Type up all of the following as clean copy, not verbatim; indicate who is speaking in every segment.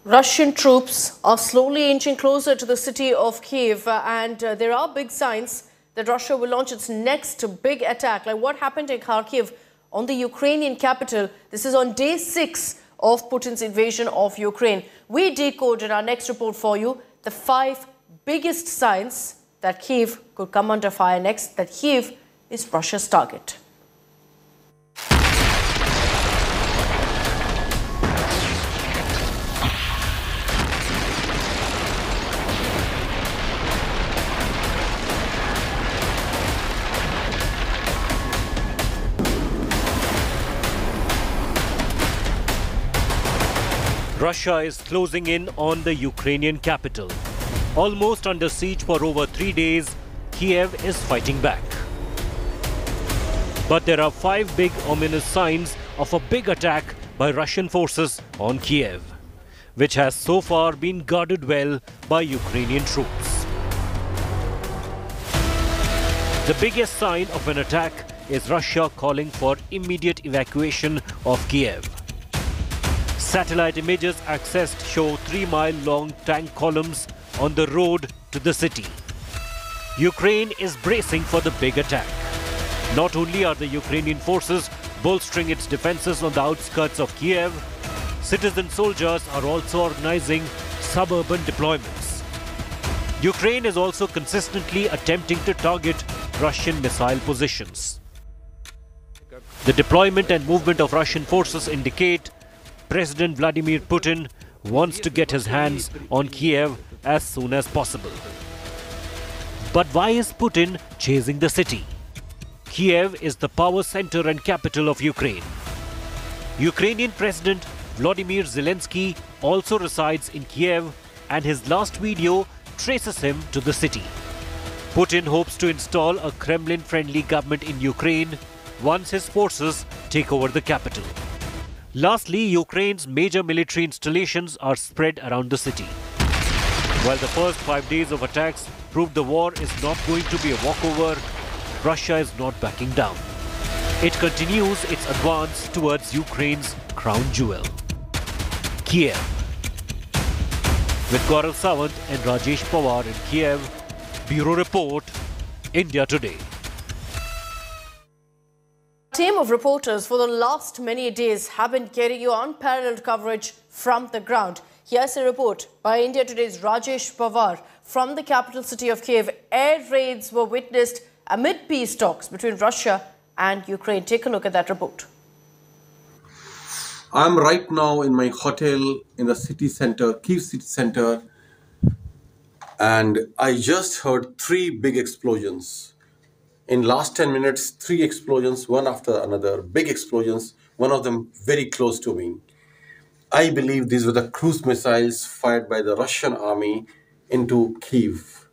Speaker 1: Russian troops are slowly inching closer to the city of Kyiv, and there are big signs that Russia will launch its next big attack. Like what happened in Kharkiv on the Ukrainian capital. This is on day 6 of Putin's invasion of Ukraine. We decode in our next report for you the 5 biggest signs that Kyiv could come under fire next, that Kyiv is Russia's target.
Speaker 2: Russia is closing in on the Ukrainian capital. Almost under siege for over 3 days, Kyiv is fighting back. But there are 5 big ominous signs of a big attack by Russian forces on Kyiv, which has so far been guarded well by Ukrainian troops. The biggest sign of an attack is Russia calling for immediate evacuation of Kyiv. Satellite images accessed show 3-mile-long tank columns on the road to the city. Ukraine is bracing for the big attack. Not only are the Ukrainian forces bolstering its defenses on the outskirts of Kyiv, citizen soldiers are also organizing suburban deployments. Ukraine is also consistently attempting to target Russian missile positions. The deployment and movement of Russian forces indicate President Vladimir Putin wants to get his hands on Kyiv as soon as possible. But why is Putin chasing the city? Kyiv is the power center and capital of Ukraine. Ukrainian President Vladimir Zelensky also resides in Kyiv, and his last video traces him to the city. Putin hopes to install a Kremlin-friendly government in Ukraine once his forces take over the capital. Lastly, Ukraine's major military installations are spread around the city. While the first 5 days of attacks proved the war is not going to be a walkover, Russia is not backing down. It continues its advance towards Ukraine's crown jewel, Kyiv. With Gaurav Sawant and Rajesh Pawar in Kyiv, Bureau Report, India Today.
Speaker 1: A team of reporters for the last many days have been getting you unparalleled coverage from the ground. Here's a report by India Today's Rajesh Pawar from the capital city of Kyiv. Air raids were witnessed amid peace talks between Russia and Ukraine. Take a look at that report.
Speaker 3: I'm right now in my hotel in the city center, Kyiv city center, and I just heard 3 big explosions. In last 10 minutes, 3 explosions, one after another, big explosions, one of them very close to me. I believe these were the cruise missiles fired by the Russian army into Kyiv.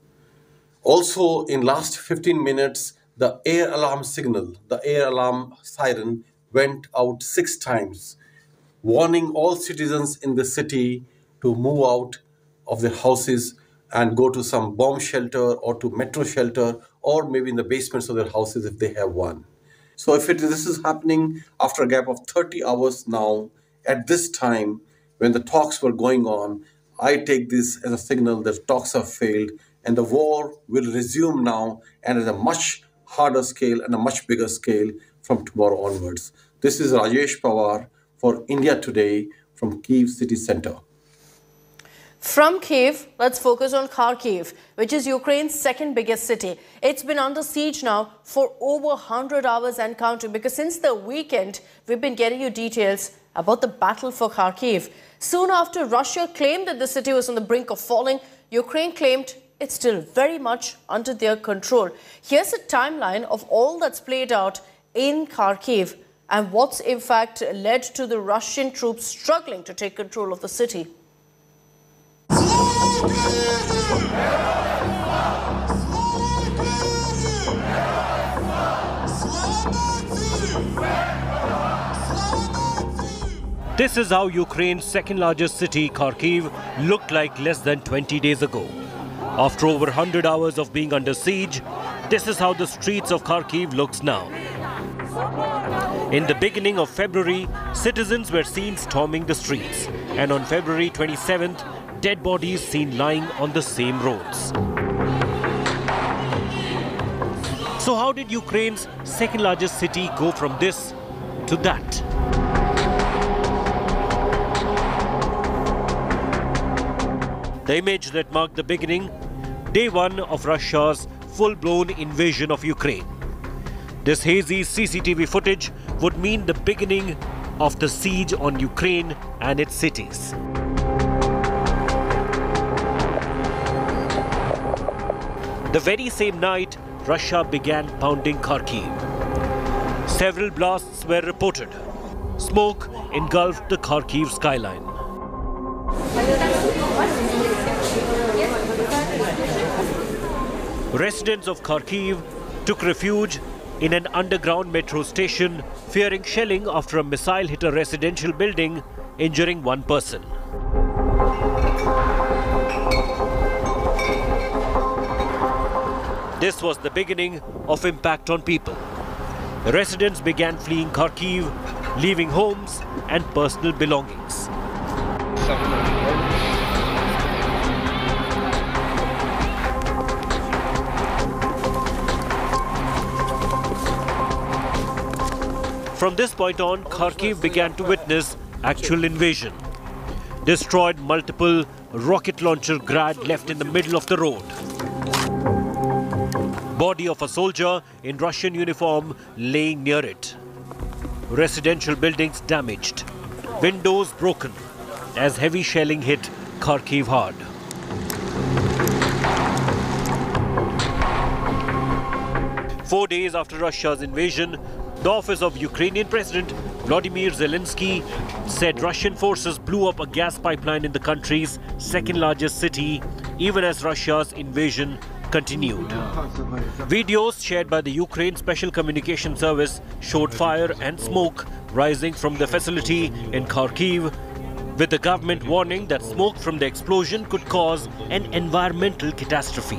Speaker 3: Also, in last 15 minutes, the air alarm signal, the air alarm siren went out 6 times, warning all citizens in the city to move out of their houses and go to some bomb shelter or to metro shelter, or maybe in the basements of their houses if they have one. So if this is happening after a gap of 30 hours now, at this time when the talks were going on, I take this as a signal that talks have failed and the war will resume now, and at a much harder scale and a much bigger scale from tomorrow onwards. This is Rajesh Pawar for India Today from Kyiv City Center.
Speaker 1: From Kyiv, let's focus on Kharkiv, which is Ukraine's second biggest city. It's been under siege now for over 100 hours and counting, because since the weekend, we've been getting you details about the battle for Kharkiv. Soon after Russia claimed that the city was on the brink of falling, Ukraine claimed it's still very much under their control. Here's a timeline of all that's played out in Kharkiv and what's in fact led to the Russian troops struggling to take control of the city.
Speaker 2: This is how Ukraine's second largest city, Kharkiv, looked like less than 20 days ago. After over 100 hours of being under siege, this is how the streets of Kharkiv looks now. In the beginning of February, citizens were seen storming the streets, and on February 27th, dead bodies seen lying on the same roads. So how did Ukraine's second largest city go from this to that? The image that marked the beginning, day one of Russia's full-blown invasion of Ukraine. This hazy CCTV footage would mean the beginning of the siege on Ukraine and its cities. The very same night, Russia began pounding Kharkiv. Several blasts were reported. Smoke engulfed the Kharkiv skyline. Residents of Kharkiv took refuge in an underground metro station, fearing shelling after a missile hit a residential building, injuring one person. This was the beginning of impact on people. Residents began fleeing Kharkiv, leaving homes and personal belongings. From this point on, Kharkiv began to witness actual invasion. Destroyed multiple rocket launcher grad left in the middle of the road. Body of a soldier in Russian uniform laying near it. Residential buildings damaged. Windows broken as heavy shelling hit Kharkiv hard. Four days after Russia's invasion, the office of Ukrainian President Vladimir Zelensky said Russian forces blew up a gas pipeline in the country's second largest city, even as Russia's invasion continued. Videos shared by the Ukraine Special Communication Service showed fire and smoke rising from the facility in Kharkiv, with the government warning that smoke from the explosion could cause an environmental catastrophe.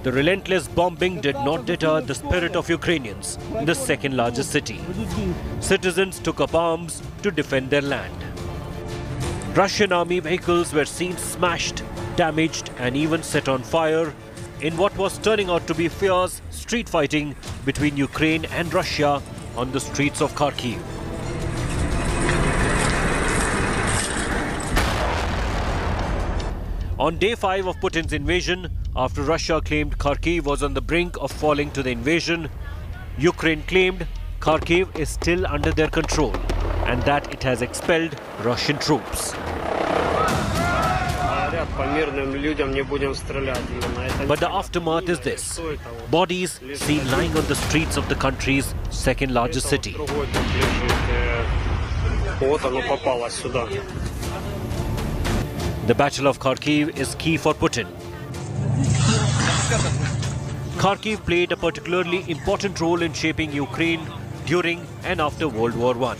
Speaker 2: The relentless bombing did not deter the spirit of Ukrainians, the second largest city. Citizens took up arms to defend their land. Russian army vehicles were seen smashed, damaged and even set on fire in what was turning out to be fierce street fighting between Ukraine and Russia on the streets of Kharkiv. On day 5 of Putin's invasion, after Russia claimed Kharkiv was on the brink of falling to the invasion, Ukraine claimed Kharkiv is still under their control and that it has expelled Russian troops. But the aftermath is this: bodies seen lying on the streets of the country's second largest city. The Battle of Kharkiv is key for Putin. Kharkiv played a particularly important role in shaping Ukraine during and after World War I.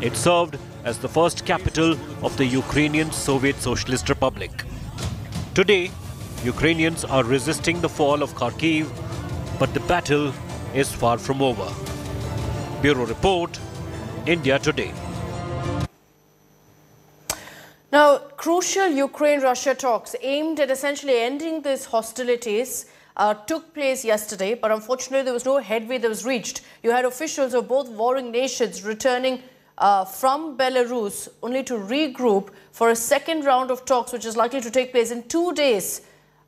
Speaker 2: It served as the first capital of the Ukrainian Soviet Socialist Republic. Today, Ukrainians are resisting the fall of Kharkiv, but the battle is far from over. Bureau Report, India Today.
Speaker 1: Now, crucial Ukraine-Russia talks aimed at essentially ending these hostilities took place yesterday, but unfortunately there was no headway that was reached. You had officials of both warring nations returning from Belarus only to regroup for a second round of talks, which is likely to take place in 2 days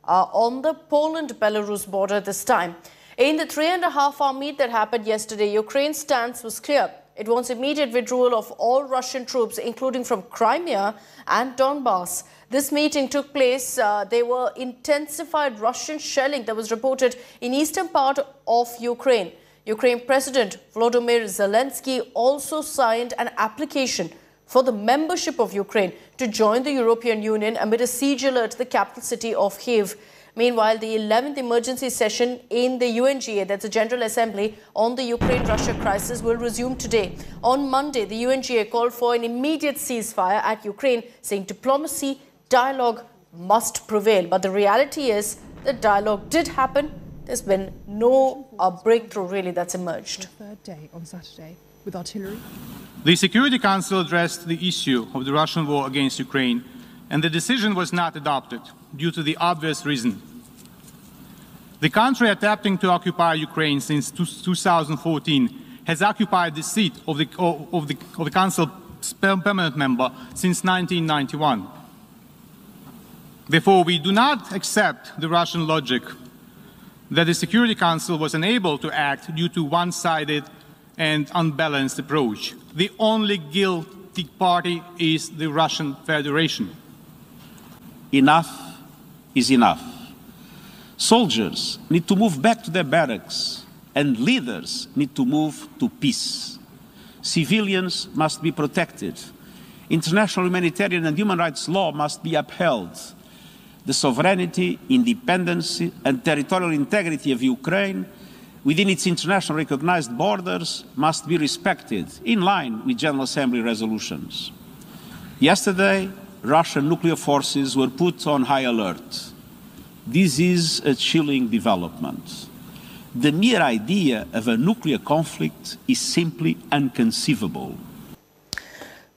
Speaker 1: on the Poland-Belarus border this time. In the 3.5-hour meet that happened yesterday, Ukraine's stance was clear. It wants immediate withdrawal of all Russian troops, including from Crimea and Donbass. This meeting took place. There were intensified Russian shelling that was reported in eastern part of Ukraine. Ukraine President Volodymyr Zelensky also signed an application for the membership of Ukraine to join the European Union amid a siege alert to the capital city of Kyiv. Meanwhile, the 11th emergency session in the UNGA, that's a General Assembly on the Ukraine-Russia crisis, will resume today. On Monday, the UNGA called for an immediate ceasefire at Ukraine, saying diplomacy, dialogue, must prevail. But the reality is that dialogue did happen. There's been no breakthrough really that's emerged.
Speaker 4: Third day on Saturday with artillery.
Speaker 5: The Security Council addressed the issue of the Russian war against Ukraine, and the decision was not adopted due to the obvious reason. The country attempting to occupy Ukraine since 2014 has occupied the seat of the Council permanent member since 1991. Therefore, we do not accept the Russian logic that the Security Council was unable to act due to one-sided and unbalanced approach. The only guilty party is the Russian Federation.
Speaker 6: Enough is enough. Soldiers need to move back to their barracks, and leaders need to move to peace. Civilians must be protected. International humanitarian and human rights law must be upheld. The sovereignty, independence, and territorial integrity of Ukraine within its internationally recognized borders must be respected in line with General Assembly resolutions. Yesterday, Russian nuclear forces were put on high alert. This is a chilling development. The mere idea of a nuclear conflict is simply inconceivable.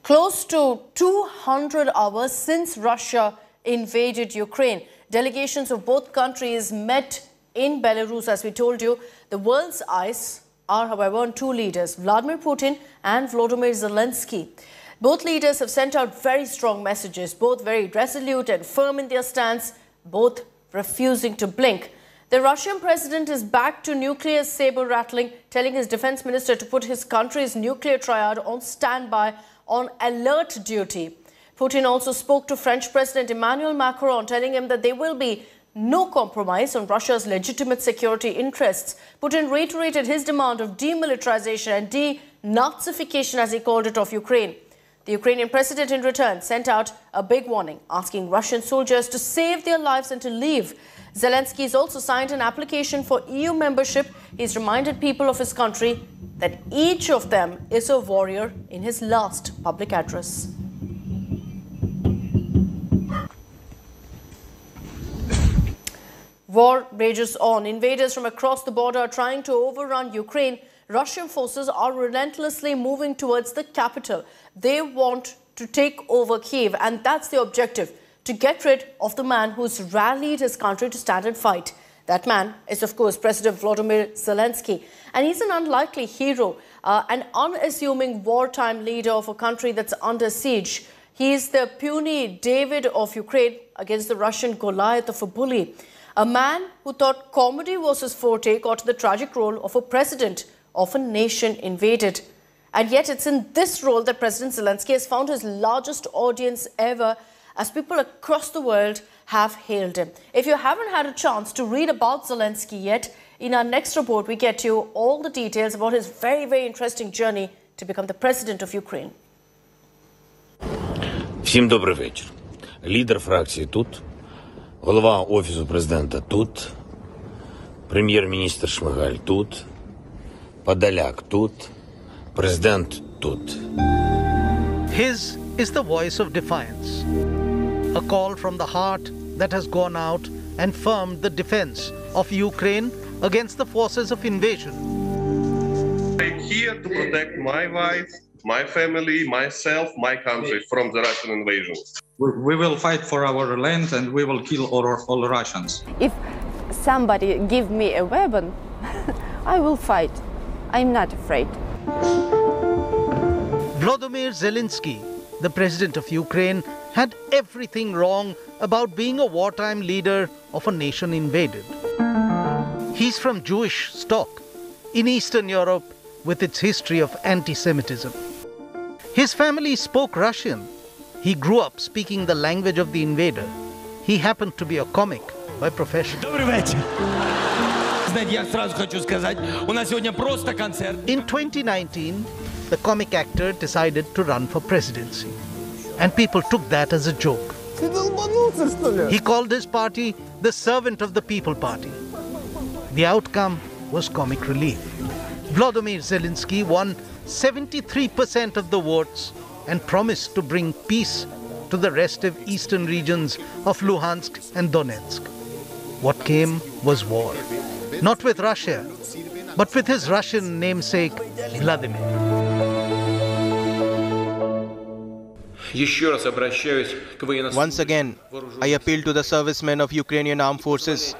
Speaker 1: Close to 200 hours since Russia invaded Ukraine, delegations of both countries met in Belarus. As we told you, the world's eyes are, however, on two leaders, Vladimir Putin and Volodymyr Zelensky. Both leaders have sent out very strong messages, both very resolute and firm in their stance, both refusing to blink. The Russian president is back to nuclear saber-rattling, telling his defense minister to put his country's nuclear triad on standby, on alert duty. Putin also spoke to French President Emmanuel Macron, telling him that there will be no compromise on Russia's legitimate security interests. Putin reiterated his demand of demilitarization and denazification, as he called it, of Ukraine. The Ukrainian president, in return, sent out a big warning, asking Russian soldiers to save their lives and to leave. Zelensky has also signed an application for EU membership. He's reminded people of his country that each of them is a warrior in his last public address. War rages on. Invaders from across the border are trying to overrun Ukraine. Russian forces are relentlessly moving towards the capital. They want to take over Kyiv, and that's the objective, to get rid of the man who's rallied his country to stand and fight. That man is, of course, President Vladimir Zelensky. And he's an unlikely hero, an unassuming wartime leader of a country that's under siege. He's the puny David of Ukraine against the Russian Goliath of a bully. A man who thought comedy was his forte got the tragic role of a president of a nation invaded. And yet it's in this role that President Zelensky has found his largest audience ever, as people across the world have hailed him. If you haven't had a chance to read about Zelensky yet, in our next report we get you all the details about his very, very interesting journey to become the president of Ukraine.
Speaker 7: Всім добрий вечір. Лідер фракції тут, голова Офісу президента тут, прем'єр-міністр Шмигаль тут, Подоляк тут, президент тут.
Speaker 8: His is the voice of defiance, a call from the heart that has gone out and firmed the defense of Ukraine against the forces of invasion.
Speaker 9: I'm here to protect my wife, my family, myself, my country from the Russian invasion.
Speaker 10: We will fight for our land and we will kill all Russians.
Speaker 11: If somebody give me a weapon, I will fight. I'm not afraid.
Speaker 8: Volodymyr Zelensky, the president of Ukraine, had everything wrong about being a wartime leader of a nation invaded. He's from Jewish stock in Eastern Europe with its history of anti-Semitism. His family spoke Russian. He grew up speaking the language of the invader. He happened to be a comic by profession. In 2019, the comic actor decided to run for presidency. And people took that as a joke. He called his party the Servant of the People Party. The outcome was comic relief. Volodymyr Zelensky won 73% of the votes and promised to bring peace to the restive eastern regions of Luhansk and Donetsk. What came was war. Not with Russia, but with his Russian namesake, Vladimir.
Speaker 12: Once again, I appeal to the servicemen of Ukrainian armed forces.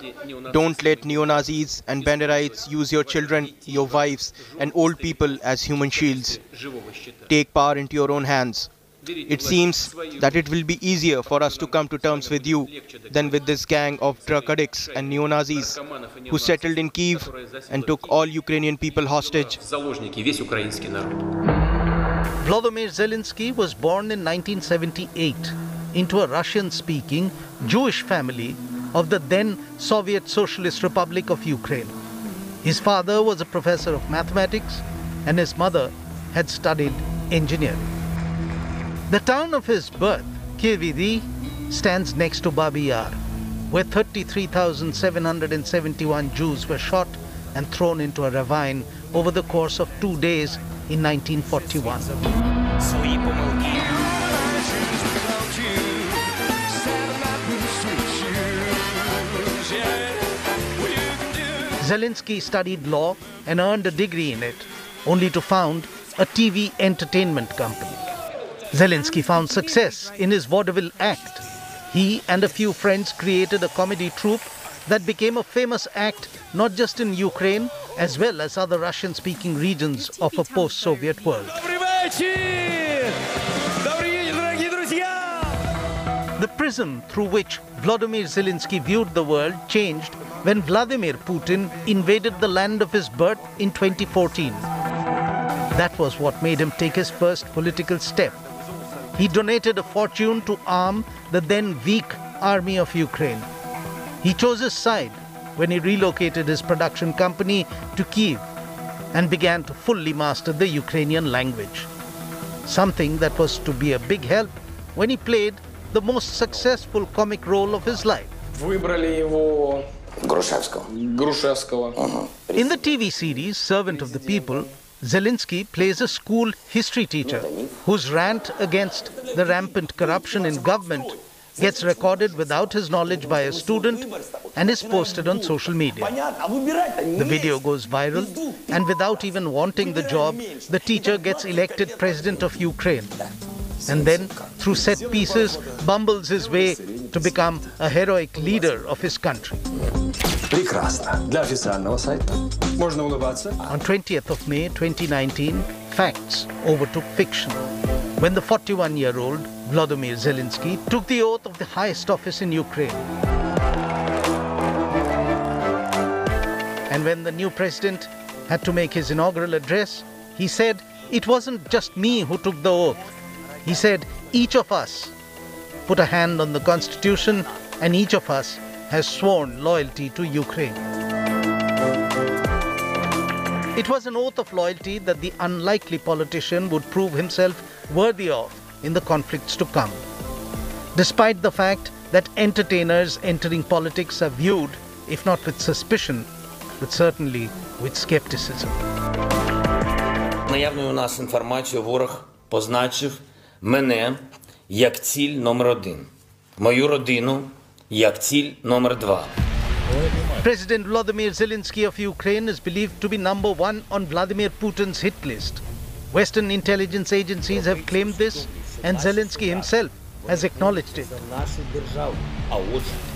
Speaker 12: Don't let neo-Nazis and Banderites use your children, your wives and old people as human shields. Take power into your own hands. It seems that it will be easier for us to come to terms with you than with this gang of drug addicts and neo-Nazis who settled in Kyiv and took all Ukrainian people hostage.
Speaker 8: Volodymyr Zelensky was born in 1978 into a Russian-speaking Jewish family of the then Soviet Socialist Republic of Ukraine. His father was a professor of mathematics and his mother had studied engineering. The town of his birth, Kyiv, stands next to Babi Yar, where 33,771 Jews were shot and thrown into a ravine over the course of 2 days in 1941. Zelensky studied law and earned a degree in it, only to found a TV entertainment company. Zelensky found success in his vaudeville act. He and a few friends created a comedy troupe that became a famous act not just in Ukraine, as well as other Russian-speaking regions of a post-Soviet world. The prism through which Volodymyr Zelensky viewed the world changed when Vladimir Putin invaded the land of his birth in 2014. That was what made him take his first political step. He donated a fortune to arm the then weak army of Ukraine. He chose his side when he relocated his production company to Kyiv and began to fully master the Ukrainian language. Something that was to be a big help when he played the most successful comic role of his life. In the TV series Servant of the People, Zelensky plays a school history teacher whose rant against the rampant corruption in government gets recorded without his knowledge by a student and is posted on social media. The video goes viral, and without even wanting the job, the teacher gets elected president of Ukraine. And then, through set pieces, bumbles his way to become a heroic leader of his country. On 20th of May 2019, facts overtook fiction when the 41-year-old Volodymyr Zelensky took the oath of the highest office in Ukraine. And when the new president had to make his inaugural address, he said, "It wasn't just me who took the oath." He said, "Each of us put a hand on the Constitution and each of us has sworn loyalty to Ukraine." It was an oath of loyalty that the unlikely politician would prove himself worthy of in the conflicts to come. Despite the fact that entertainers entering politics are viewed, if not with suspicion, but certainly with skepticism.
Speaker 7: Наявною у нас інформацією ворог позначив мене як ціль номер 1, мою родину як ціль номер 2.
Speaker 8: President Volodymyr Zelensky of Ukraine is believed to be number 1 on Vladimir Putin's hit list. Western intelligence agencies have claimed this, and Zelensky himself has acknowledged it.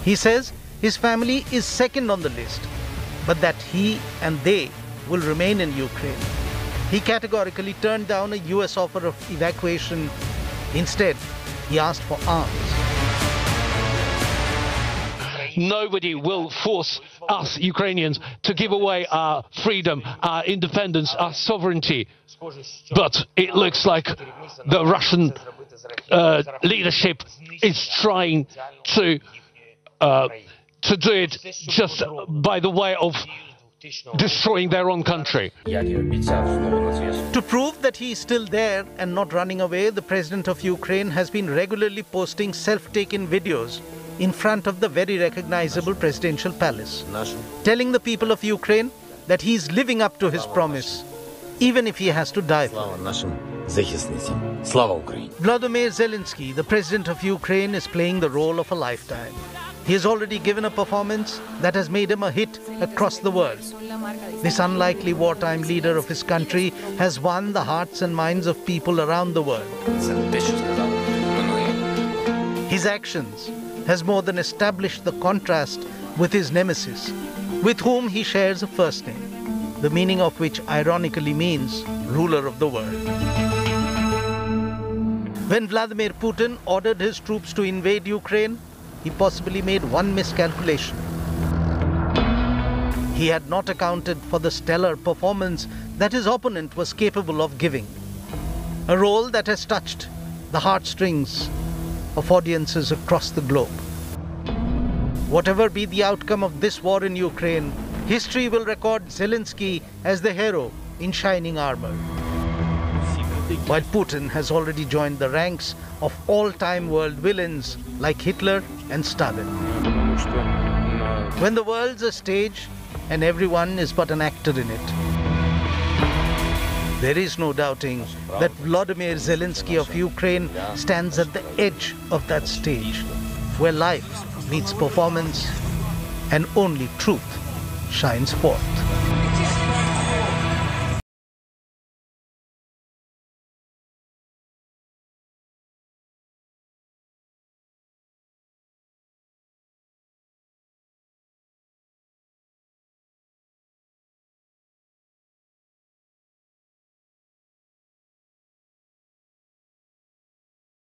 Speaker 8: He says his family is second on the list, but that he and they will remain in Ukraine. He categorically turned down a US offer of evacuation. Instead, he asked for arms.
Speaker 13: Nobody will force us Ukrainians to give away our freedom, our independence, our sovereignty. But it looks like the Russian leadership is trying to do it just by the way of destroying their own country.
Speaker 8: To prove that he is still there and not running away, the president of Ukraine has been regularly posting self-taken videos in front of the very recognizable presidential palace, telling the people of Ukraine that he is living up to his promise, even if he has to die for it.
Speaker 7: захисницям. Слава Україні!
Speaker 8: Vladimir Zelensky, the president of Ukraine, is playing the role of a lifetime. He has already given a performance that has made him a hit across the world. This unlikely wartime leader of his country has won the hearts and minds of people around the world. His actions has more than established the contrast with his nemesis, with whom he shares a first name, the meaning of which ironically means ruler of the world. When Vladimir Putin ordered his troops to invade Ukraine, he possibly made one miscalculation. He had not accounted for the stellar performance that his opponent was capable of giving, a role that has touched the heartstrings of audiences across the globe. Whatever be the outcome of this war in Ukraine, history will record Zelensky as the hero in shining armor, while Putin has already joined the ranks of all-time world villains like Hitler and Stalin. When the world's a stage and everyone is but an actor in it, there is no doubting that Vladimir Zelensky of Ukraine stands at the edge of that stage, where life meets performance and only truth shines forth.